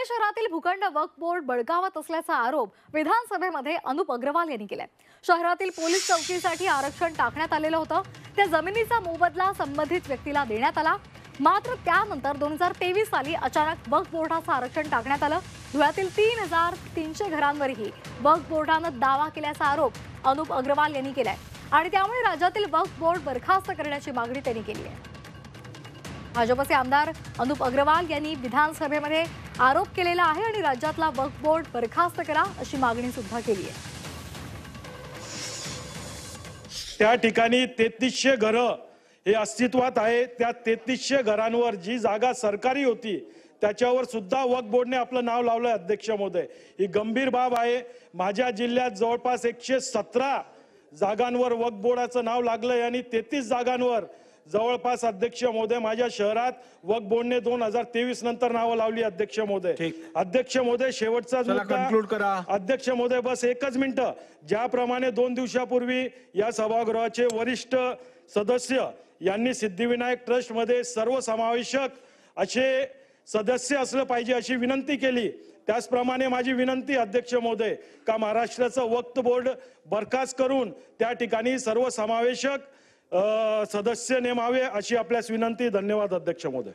शहरातील भूखंड वक्फ बोर्ड बळकावत असल्याचा आरोप विधानसभेमध्ये अनुप अग्रवाल यांनी केलाय। शहरातील पोलीस चौकीसाठी आरक्षण टाकण्यात आलेलं होतं। त्या जमिनीचा मोबदला संबंधित व्यक्तीला देण्यात आला। मात्र त्यानंतर 2023 साली अचानक वक्फ बोर्डाचं आरक्षण टाकण्यात आलं। धुळ्यातील 3300 घरांवरही वक्फ बोर्डानं दावा केल्याचा आरोप अनुप अग्रवाल यांनी केलाय आणि त्यामुळे राज्यातील वक्फ बोर्ड बरखास्त करण्याची मागणी त्यांनी केली आहे। भाजपचे आमदार अनुप अग्रवाल यांनी विधानसभेमध्ये आरोप केलेला आहे आणि राज्यातला वक्फ बोर्ड बरखास्त करा अशी मागणी सुद्धा केली आहे। त्या ठिकाणी 3300 घरं हे अस्तित्वात आहे। त्या 3300 घरांवर जी जागा सरकारी होती त्याच्यावर सुद्धा वक्फ बोर्डने आपलं नाव लावलंय। अध्यक्ष महोदय, ही गंभीर बाब आहे। माझ्या जिल्ह्यात जवळपास 117 जागांवर वक्फ बोर्डाचं नाव लागलंय आणि 33 जागांवर जवळपास अध्यक्ष महोदय माझ्या शहरात वक्फ बोर्डने 2023 नंतर नावं लावली। अध्यक्ष महोदय, अध्यक्ष महोदय, शेवटचा मुद्दा अध्यक्ष महोदय, बस एकच मिनिट। ज्याप्रमाणे 2 दिवसापूर्वी या सभागृहाचे वरिष्ठ सदस्य यांनी सिद्धिविनायक ट्रस्ट मध्ये सर्वसमावेशक असे सदस्य असलं पाहिजे अशी विनंती केली, त्याचप्रमाणे माझी विनंती अध्यक्ष महोदय का महाराष्ट्राचं वक्फ बोर्ड बरखास्त करून त्या ठिकाणी सर्वसमावेशक सदस्य नेमावे अशी आपल्यास विनंती। धन्यवाद अध्यक्ष महोदय।